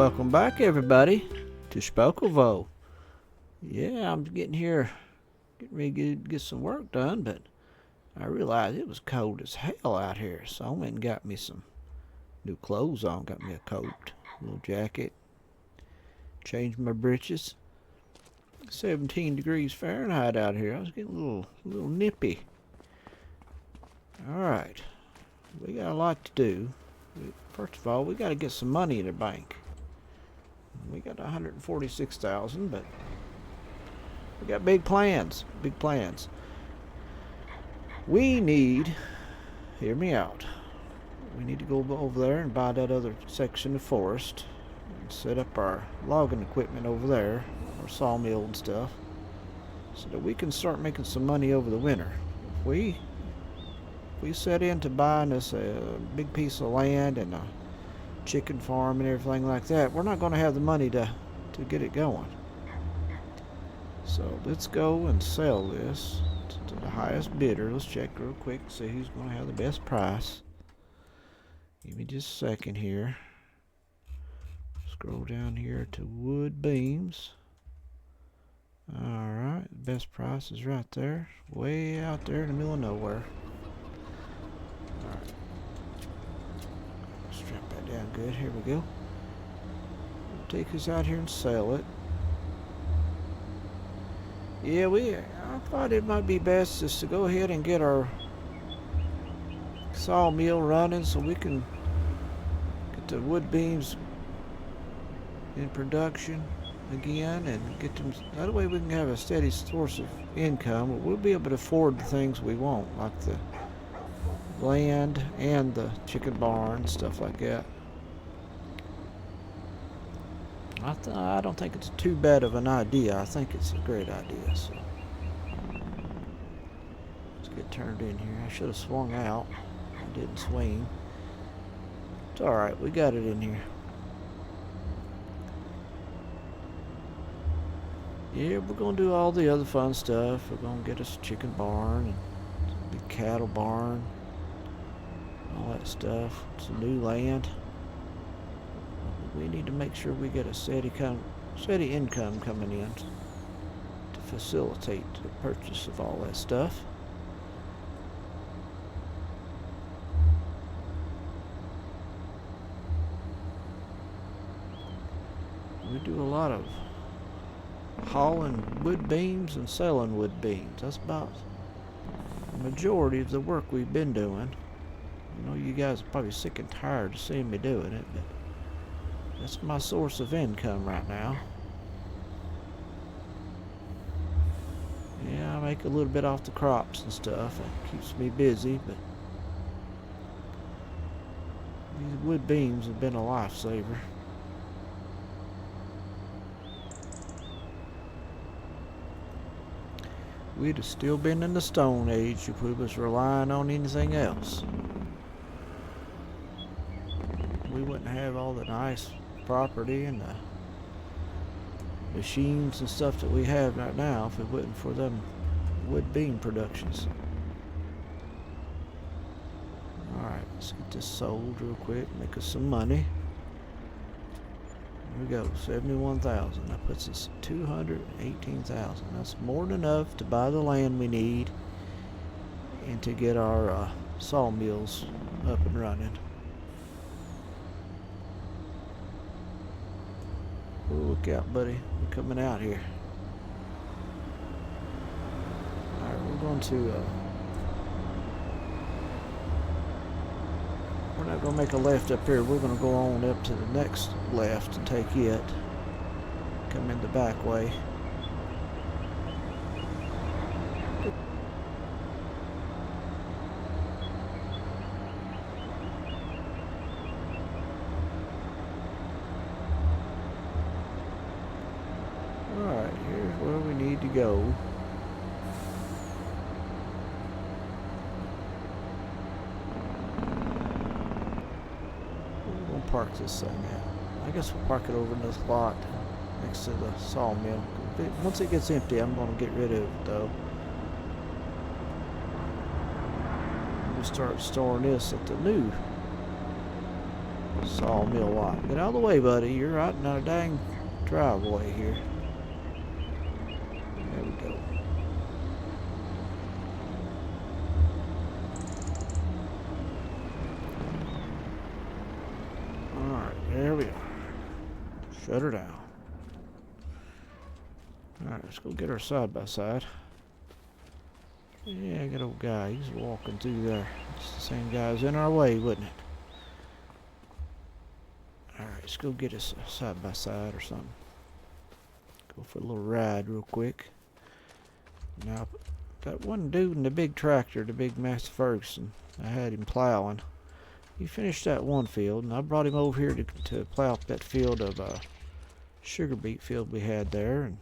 Welcome back, everybody, to Szpakowo. Yeah, I'm getting ready to get some work done, but I realized it was cold as hell out here, so I went and got me some new clothes on. Got me a coat, a little jacket, changed my breeches. 17 degrees Fahrenheit out here. I was getting a little nippy. All right, we got a lot to do. First of all, we got to get some money in the bank. We got 146,000, but we got big plans. Big plans. We need, hear me out. We need to go over there and buy that other section of forest and set up our logging equipment over there, our sawmill and stuff, so that we can start making some money over the winter. If we set into buying us a big piece of land and a chicken farm and everything like that, we're not going to have the money to get it going. So let's go and sell this to the highest bidder. Let's check real quick, see who's going to have the best price. Give me just a second here. Scroll down here to wood beams. Alright, the best price is right there, way out there in the middle of nowhere. Alright, strap that down good. Here we go. We'll take this out here and sell it. Yeah, I thought it might be best just to go ahead and get our sawmill running so we can get the wood beams in production again and get them. That way we can have a steady source of income. We'll be able to afford the things we want, like the land and the chicken barn, stuff like that. I don't think it's too bad of an idea. I think it's a great idea. So let's get turned in here. I should have swung out. I didn't swing. It's alright, we got it in here. Yeah, we're going to do all the other fun stuff. We're going to get us a chicken barn and a big cattle barn. All that stuff. Some new land. We need to make sure we get a steady income coming in to facilitate the purchase of all that stuff. We do a lot of hauling wood beams and selling wood beams. That's about the majority of the work we've been doing. I know you guys are probably sick and tired of seeing me doing it, but that's my source of income right now. Yeah, I make a little bit off the crops and stuff. It keeps me busy, but these wood beams have been a lifesaver. We'd have still been in the Stone Age if we was relying on anything else. We wouldn't have all the nice property and the machines and stuff that we have right now if it wasn't for them wood beam productions. Alright, let's get this sold real quick, make us some money. There we go, 71,000. That puts us at 218,000. That's more than enough to buy the land we need and to get our sawmills up and running. Oh, look out, buddy. We're coming out here. Alright, we're going to we're not going to make a left up here. We're going to go on up to the next left and take it. Come in the back way. Alright, here's where we need to go. We're going to park this thing out. I guess we'll park it over in this lot next to the sawmill. Once it gets empty, I'm going to get rid of it though. We'll start storing this at the new Sawmill lot. Get out of the way, buddy. You're right in our dang driveway here. There we go. Alright, there we are. Shut her down. Alright, let's go get our side by side. Yeah, good old guy. He's walking through there. It's the same guy's in our way, wouldn't it? Alright, let's go get us a side by side or something. Go for a little ride real quick. Now, that one dude in the big tractor, the big Massey Ferguson, I had him plowing. He finished that one field, and I brought him over here to plow up that field of sugar beet field we had there, and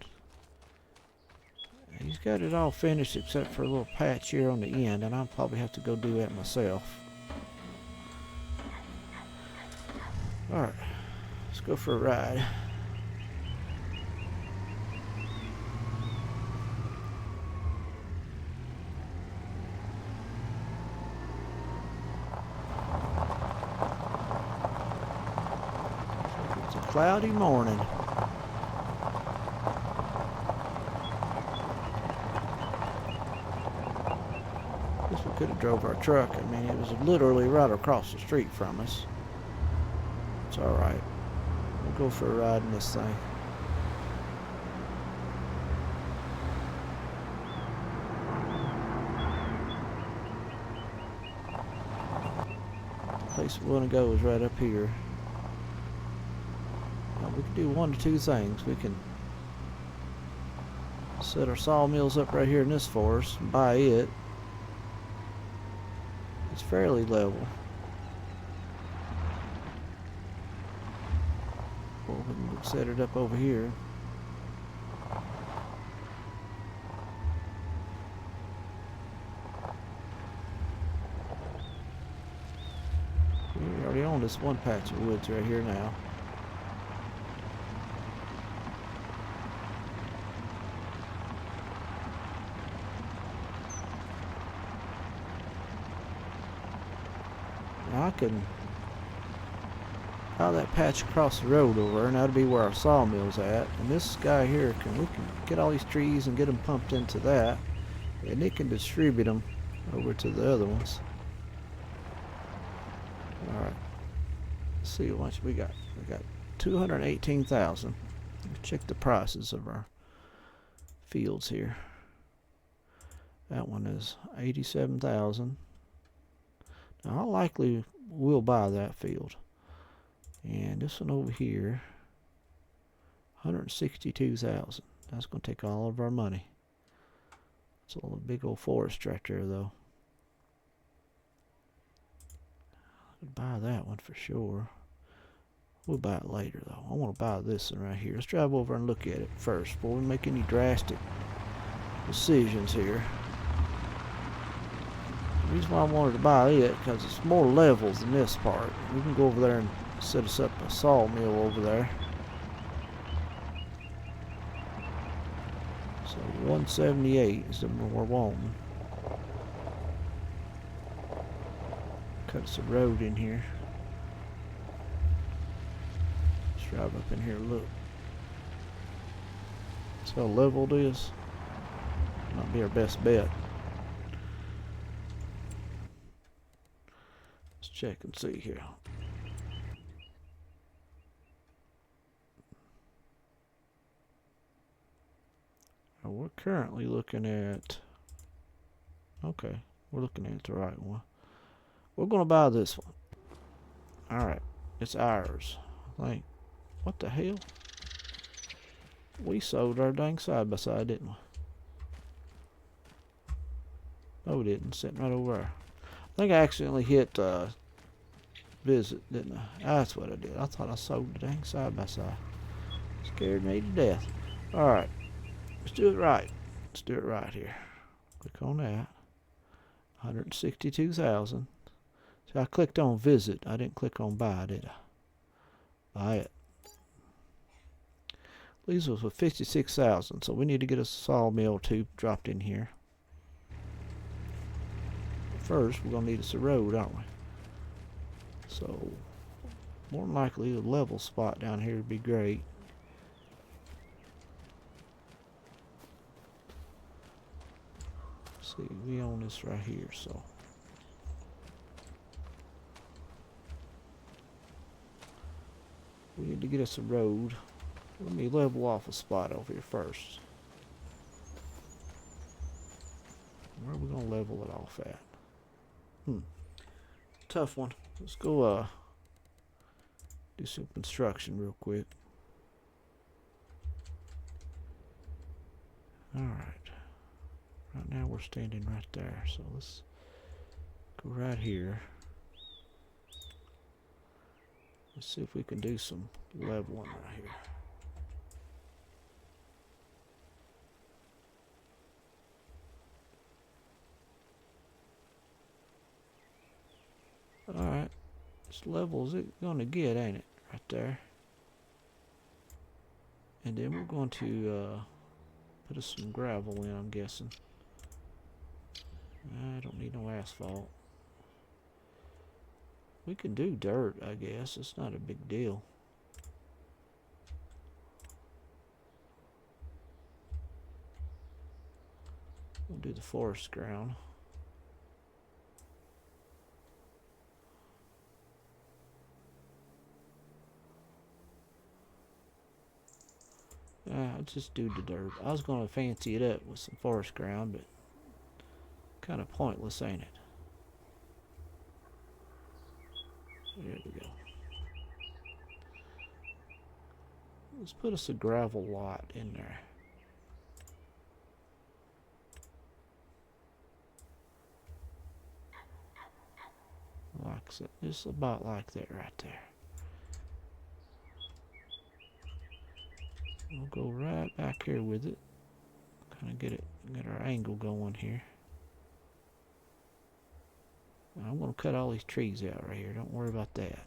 he's got it all finished except for a little patch here on the end, and I'll probably have to go do that myself. Alright, let's go for a ride. It's a cloudy morning. We could have drove our truck. I mean, it was literally right across the street from us. It's alright. We'll go for a ride in this thing. The place we want to go is right up here. Now, we can do one of two things. We can set our sawmills up right here in this forest and buy it. It's fairly level. Or we can set it up over here. We already own this one patch of woods right here now. I can plow that patch across the road over, and that'll be where our sawmill's at. And this guy here we can get all these trees and get them pumped into that, and it can distribute them over to the other ones. All right, let's see how much we got. We got 218,000. Let's check the prices of our fields here. That one is 87,000. Now, I likely will buy that field. And this one over here, 162,000. That's going to take all of our money. It's a little big old forest right there, though. I'd buy that one for sure. We'll buy it later, though. I want to buy this one right here. Let's drive over and look at it first before we make any drastic decisions here. The reason why I wanted to buy it, because it's more levels than this part. We can go over there and set us up a sawmill over there. So 178 is the one we're wanting. Cut us a road in here. Let's drive up in here and look. See how level it is? Might be our best bet. Check and see here. Now we're currently looking at, okay, we're looking at the right one. We're going to buy this one. Alright, it's ours. Like, what the hell? We sold our dang side by side, didn't we? No, we didn't. Sitting right over there. I think I accidentally hit visit, didn't I? That's what I did. I thought I sold the dang side by side. Scared me to death. Alright. Let's do it right. Let's do it right here. Click on that. 162,000. See, I clicked on visit. I didn't click on buy, did I? Buy it. Leaves us with 56,000. So we need to get a sawmill tube dropped in here. First, we're going to need us a road, aren't we? So, More than likely, a level spot down here would be great. See, we own this right here, so we need to get us a road. Let me level off a spot over here first. Where are we gonna level it off at? Tough one. Let's go do some construction real quick. Alright. Right now we're standing right there, so let's go right here. Let's see if we can do some leveling right here. Alright. This level is it gonna get, ain't it? Right there. And then we're going to put some gravel in, I'm guessing. I don't need no asphalt. We can do dirt, I guess. It's not a big deal. We'll do the forest ground. I'll just do the dirt. I was going to fancy it up with some forest ground, but kind of pointless, ain't it? There we go. Let's put us a gravel lot in there. Like so, just about like that right there. We'll go right back here with it. Kind of get our angle going here. I'm going to cut all these trees out right here. Don't worry about that.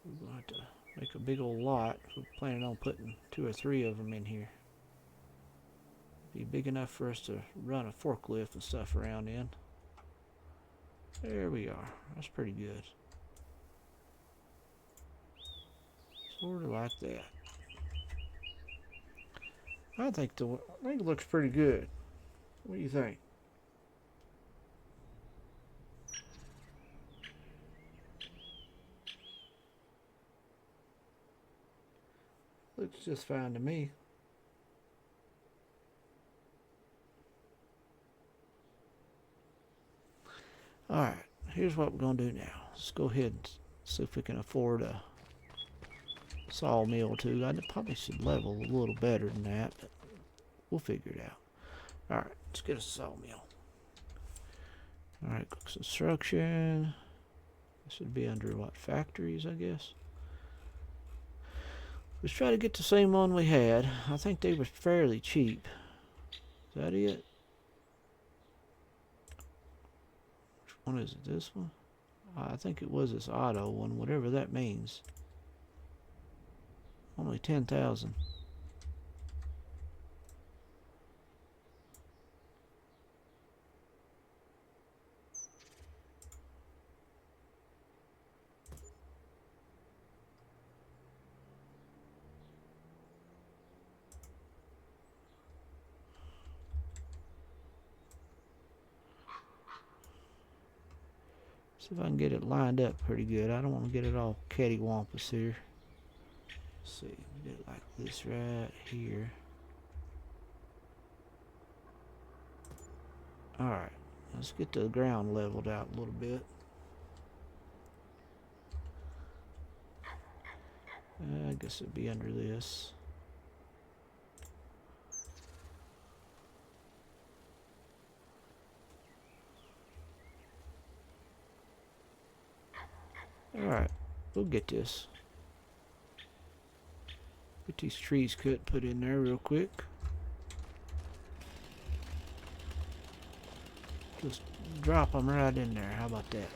We're going to have to make a big old lot. We're planning on putting 2 or 3 of them in here. Be big enough for us to run a forklift and stuff around in. There we are. That's pretty good. Sort of like that. I think it looks pretty good. What do you think? Looks just fine to me. Alright, here's what we're going to do now. Let's go ahead and see if we can afford a sawmill too. I probably should level a little better than that, but we'll figure it out. Alright, let's get a sawmill. Alright, construction. This should be under what? Factories, I guess. Let's try to get the same one we had. I think they were fairly cheap. Is that it? Which one is it? This one? I think it was this auto one, whatever that means. Only 10,000. See if I can get it lined up pretty good. I don't want to get it all cattywampus here. Let's see, we get it like this right here. Alright, let's get the ground leveled out a little bit. I guess it'd be under this. Alright, we'll get this. Get these trees cut, put in there real quick. Just drop them right in there. How about that?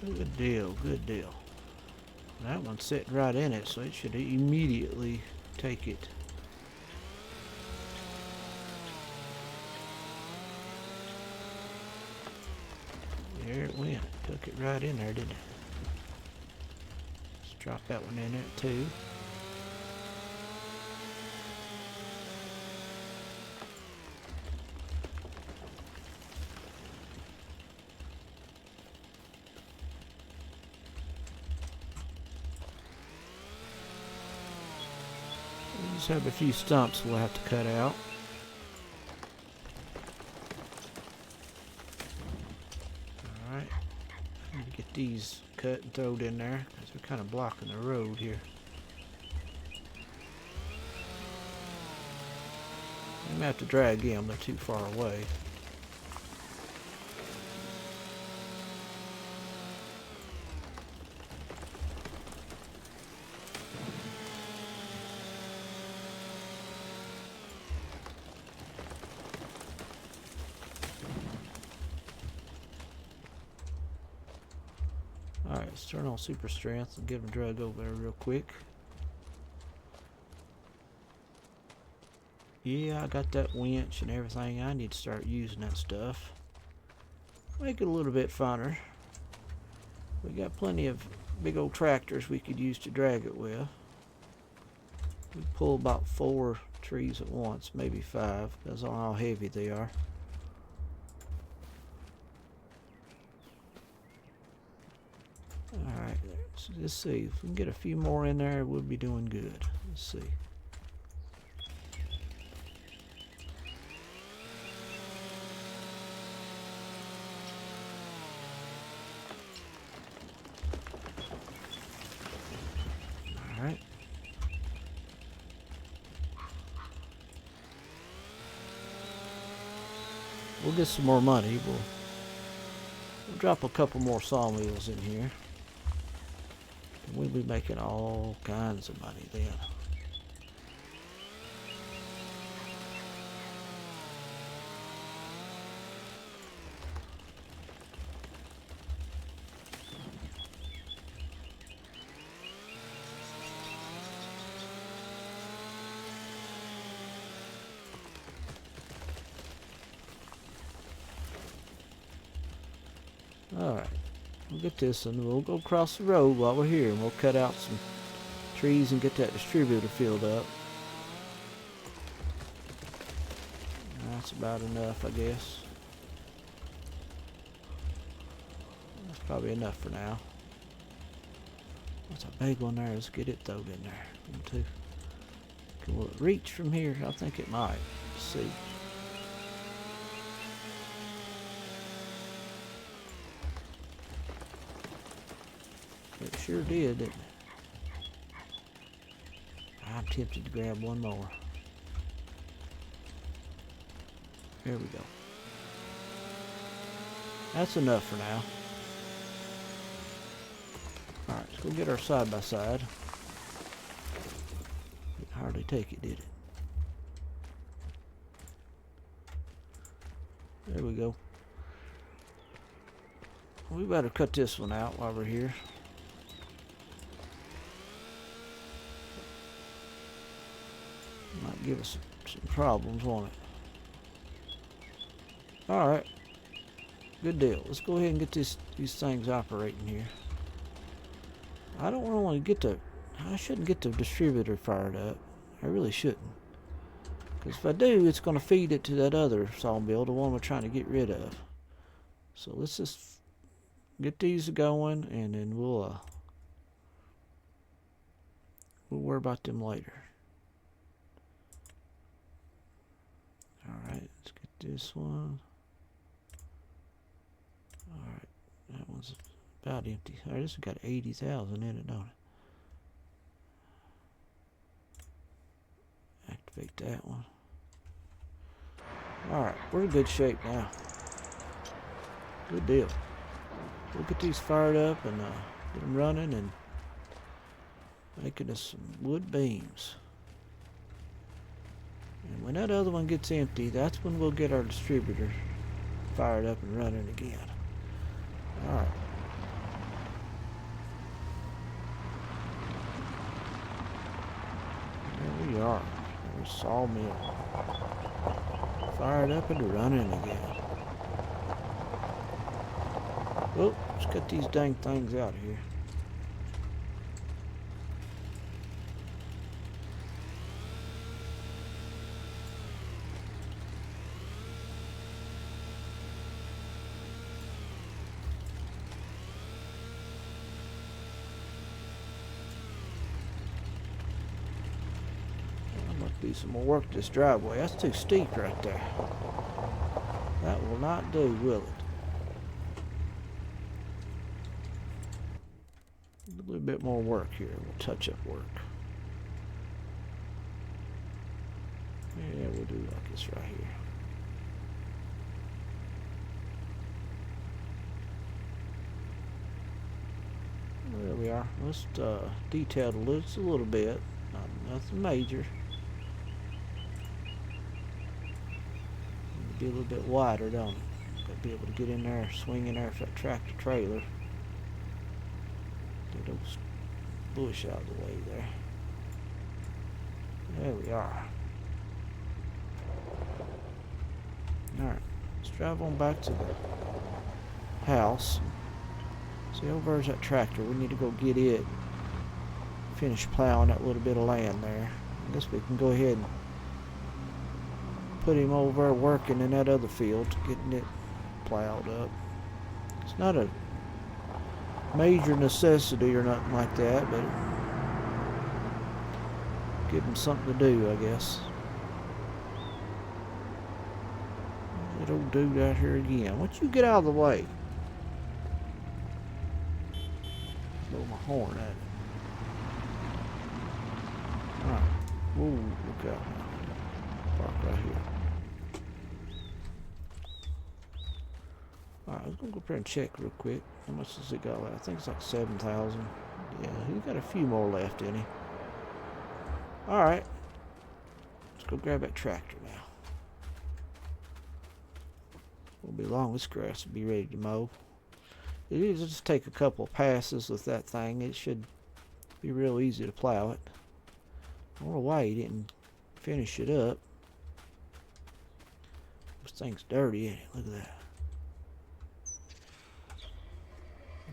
Good deal, good deal. That one's sitting right in it, so it should immediately take it. There it went. Took it right in there, didn't it? Let's drop that one in there too. We just have a few stumps we'll have to cut out. Alright. I'm gonna get these cut and thrown in there because they're kind of blocking the road here. I'm gonna have to drag them, they're too far away. Alright, let's turn on super strength and get them dragged over there real quick. Yeah, I got that winch and everything. I need to start using that stuff. Make it a little bit funner. We got plenty of big old tractors we could use to drag it with. We pull about 4 trees at once, maybe 5. Depends on how heavy they are. Alright, so let's see. If we can get a few more in there, we'll be doing good. Let's see. Alright. We'll get some more money. We'll drop a couple more sawmills in here. We'll be making all kinds of money then. Alright. We'll get this and we'll go across the road while we're here and we'll cut out some trees and get that distributor filled up. That's about enough, I guess. That's probably enough for now. What's a big one there? Let's get it thrown in there. 1, 2. Will it reach from here? I think it might. Let's see. It sure did, didn't it? I'm tempted to grab one more. There we go. That's enough for now. Alright, let's go get our side-by-side. Didn't hardly take it, did it? There we go. We better cut this one out while we're here. Might give us some problems, won't it? Alright. Good deal. Let's go ahead and get these things operating here. I don't want to get the... I shouldn't get the distributor fired up. I really shouldn't. Because if I do, it's going to feed it to that other sawmill, the one we're trying to get rid of. So let's just get these going, and then we'll worry about them later. Alright, let's get this one. Alright, that one's about empty. Alright, this has got 80,000 in it, don't it? Activate that one. Alright, we're in good shape now. Good deal. We'll get these fired up and get them running, and making us some wood beams. And when that other one gets empty, that's when we'll get our distributor fired up and running again. Alright. There we are. There's sawmill. Fired up and running again. Oh, let's get these dang things out of here. Do some more work to this driveway. That's too steep right there. That will not do, will it? A little bit more work here. We'll touch up work. Yeah, we'll do like this right here. There we are. Let's detail the loops a little bit. Nothing major. Be a little bit wider, don't it? Gotta be able to get in there, swing in there for that tractor trailer. Get those bush out of the way there. There we are. Alright, let's drive on back to the house. See, over there's that tractor. We need to go get it. Finish plowing that little bit of land there. I guess we can go ahead and put him over working in that other field, getting it plowed up. It's not a major necessity or nothing like that, but give him something to do, I guess. That old dude out here again. Why don't you get out of the way? Blow my horn at it. Alright. Whoa, look out. Park right here. Alright, let's go up here and check real quick. How much does it got left? I think it's like 7,000. Yeah, he's got a few more left in him. Alright. Let's go grab that tractor now. Won't be long. This grass will be ready to mow. It'll just take a couple of passes with that thing. It should be real easy to plow it. I don't know why he didn't finish it up. This thing's dirty, ain't it? Look at that.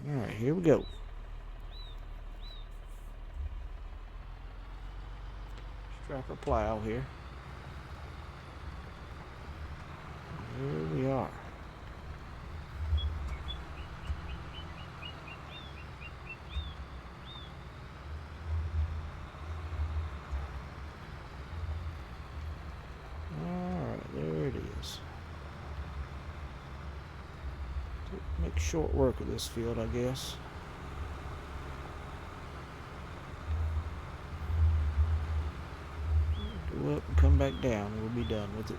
Alright, here we go. Strap our plow here. Here we are. Make short work of this field, I guess. Go up and come back down. We'll be done with it.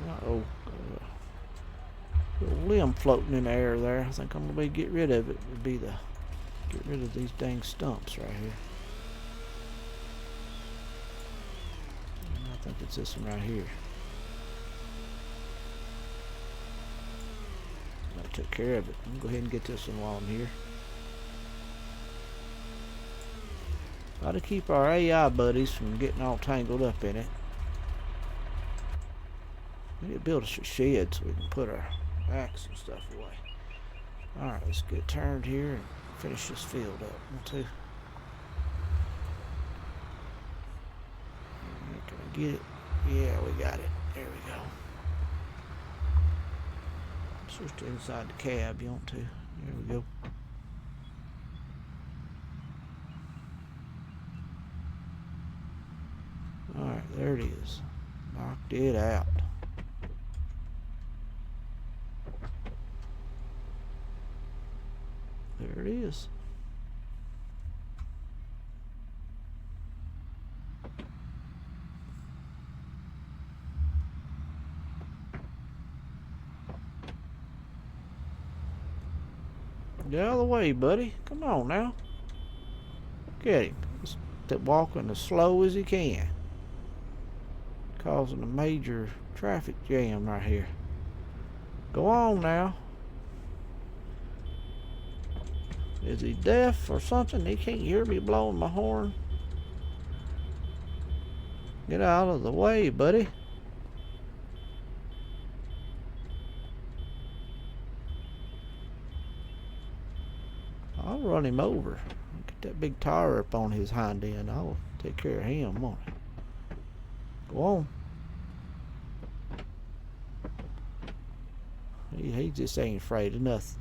Uh-oh. Little limb floating in the air there. I think I'm gonna get rid of it. Would be the get rid of these dang stumps right here. And I think it's this one right here. I took care of it. I'm gonna go ahead and get this one while I'm here. Got to keep our AI buddies from getting all tangled up in it. We need to build a shed so we can put our axe and stuff away. Alright, let's get turned here and finish this field up. 1, 2. Can I get it? Yeah, we got it. There we go. Switch to inside the cab, you want to? There we go. Alright, there it is. Knocked it out. There it is. Get out of the way, buddy. Come on now. Look at him. He's walking as slow as he can. Causing a major traffic jam right here. Go on now. Is he deaf or something? He can't hear me blowing my horn. Get out of the way, buddy. I'll run him over. Get that big tire up on his hind end. I'll take care of him, won't I? Go on. He just ain't afraid of nothing.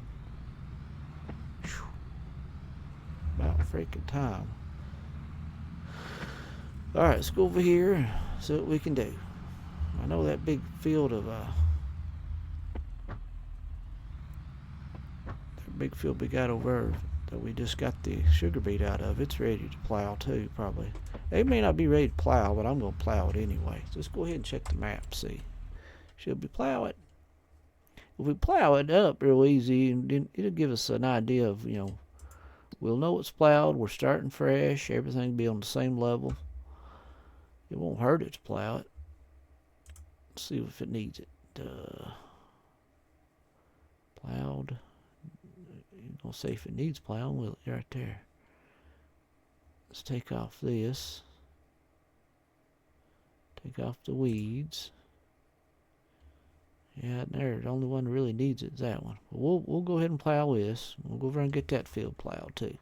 Whew. About freaking time. Alright, let's go over here and see what we can do. I know that big field of we got over there that we just got the sugar beet out of, it's ready to plow too, probably. It may not be ready to plow, but I'm going to plow it anyway. So let's go ahead and check the map, see. Should we plow it? If we plow it up real easy, it'll give us an idea of, we'll know it's plowed, we're starting fresh, everything will be on the same level. It won't hurt it to plow it. Let's see if it needs it. Plowed. You're going to say if it needs plowing, will it? Right there. Let's take off this. Take off the weeds. Yeah, there. The only one that really needs it is that one. But we'll go ahead and plow this. We'll go over and get that field plowed too.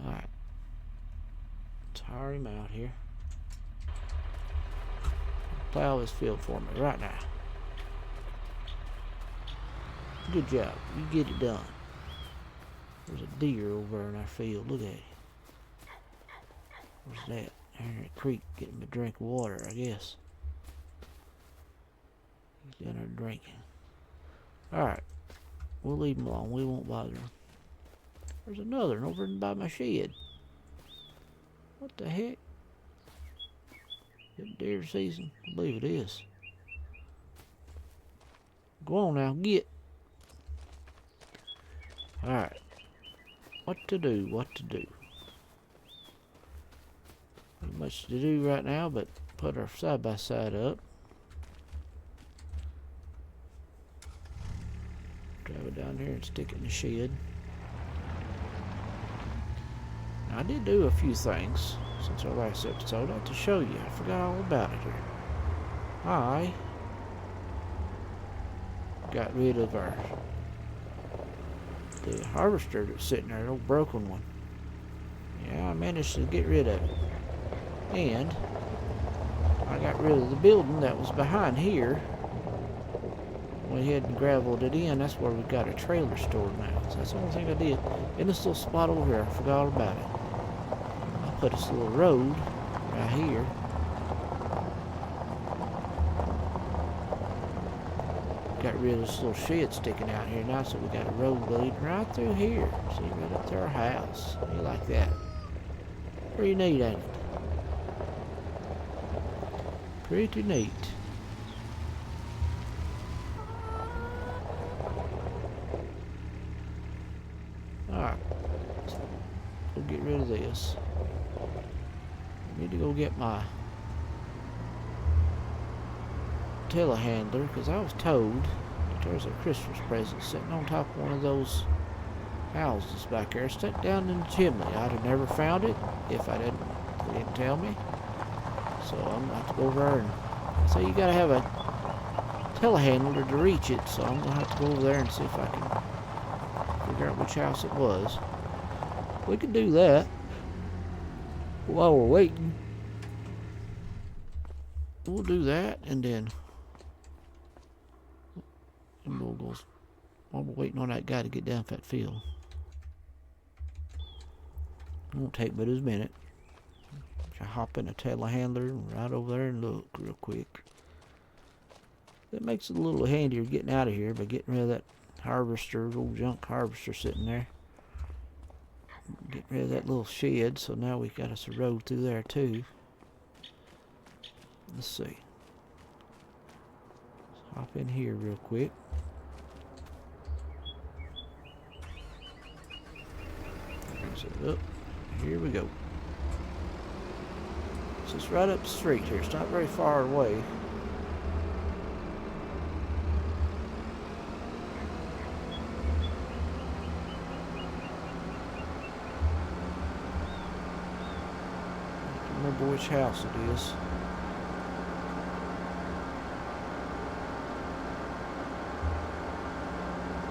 Alright. Let's hire him out here. Plow this field for me right now. Good job. You get it done. There's a deer over in our field. Look at it. Where's that? There in the creek getting a drink of water, I guess. He's down there drinking. Alright. We'll leave him alone. We won't bother him. There's another one over by my shed. What the heck? Is it deer season? I believe it is. Go on now, get. Alright. What to do, what to do. Not much to do right now, but put our side-by-side up. Drive it down here and stick it in the shed. Now, I did do a few things since our last episode. I'd like to show you. I forgot all about it here. I got rid of the harvester that's sitting there, the old broken one. Yeah, I managed to get rid of it. And I got rid of the building that was behind here. We hadn't gravelled it in. That's where we got a trailer stored now. So that's the only thing I did. In this little spot over here, I forgot all about it. I put this little road right here. Got rid of this little shed sticking out here now, so we got a road leading right through here. See, right up to our house. You like that? Pretty neat, ain't it? Pretty neat. Alright. We'll get rid of this. I need to go get my telehandler, because I was told that there's a Christmas present sitting on top of one of those houses back there, stuck down in the chimney. I'd have never found it if they didn't tell me. So I'm going to have to go over there and so you got to have a telehandler to reach it. So I'm going to have to go over there and see if I can figure out which house it was. We could do that while we're waiting. We'll do that, and then we'll go while we're waiting on that guy to get down that field. It won't take but a minute. I hop in a telehandler and right over there and look real quick. That makes it a little handier getting out of here by getting rid of that harvester, old junk harvester sitting there. Getting rid of that little shed, so now we got us a road through there too. Let's see. Hop in here real quick. Brings it up. Here we go. So it's right up the street here. It's not very far away. I don't remember which house it is.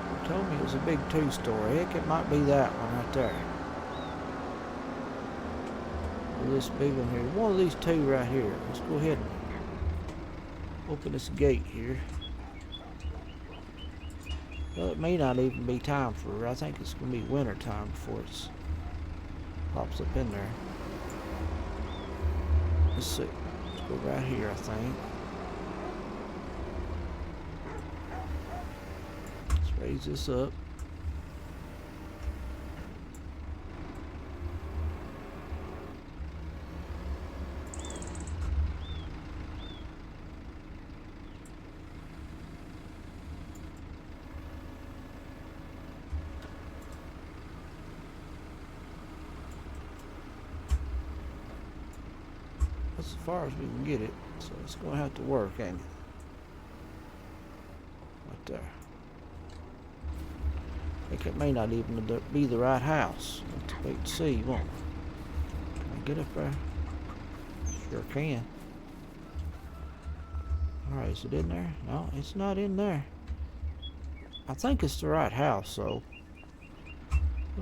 They told me it was a big two-story. Heck, it might be that one right there. This big one here. One of these two right here. Let's go ahead and open this gate here. Well, it may not even be time for. I think it's going to be winter time before it pops up in there. Let's see. Let's go right here, I think. Let's raise this up. That's as far as we can get it, so it's going to have to work, ain't it? Right there. I think it may not even be the right house. We'll have to wait and see, won't we? Can I get up there? Sure can. Alright, is it in there? No, it's not in there. I think it's the right house, so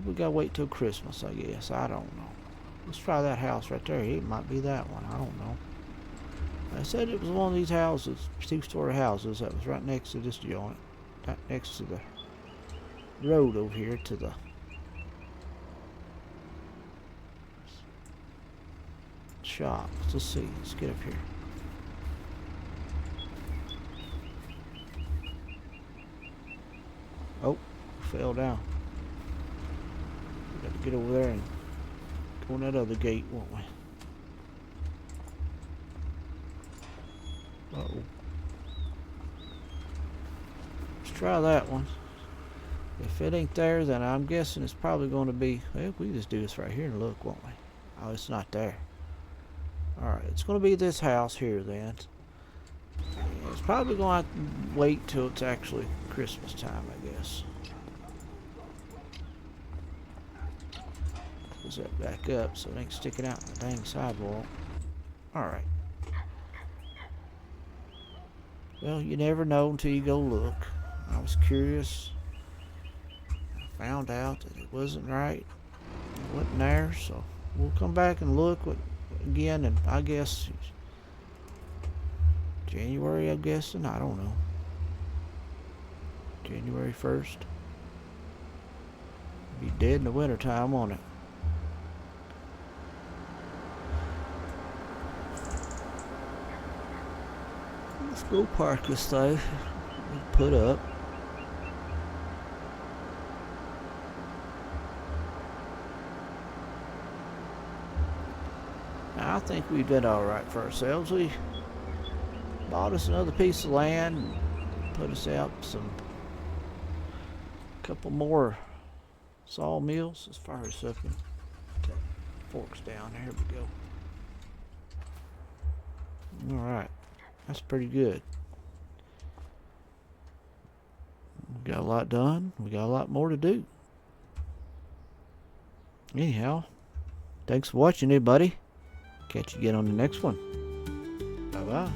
we gotta wait till Christmas, I guess. I don't know. Let's try that house right there. It might be that one. I don't know. I said it was one of these houses, two-story houses that was right next to this joint. Right next to the road over here to the shop. Let's see. Let's get up here. Oh, fell down. We got to get over there and go in that other gate, won't we? Uh-oh. Let's try that one. If it ain't there, then I'm guessing it's probably going to be... Well, we can just do this right here and look, won't we? Oh, it's not there. Alright, it's going to be this house here, then. It's probably going to have to wait till it's actually Christmas time, I guess. Put that back up so it ain't sticking out in the dang sidewalk. Alright. Well, you never know until you go look. I was curious. I found out that it wasn't right. It wasn't there, so we'll come back and look again, and I guess January, I'm guessing. I don't know. January 1st. Be dead in the wintertime, won't it? Let's go park this thing. Put up. Now, I think we've done all right for ourselves. We bought us another piece of land, and put us out couple more sawmills as far as up and forks down. There we go. All right. That's pretty good. We got a lot done. We got a lot more to do. Anyhow, thanks for watching, everybody. Catch you again on the next one. Bye-bye.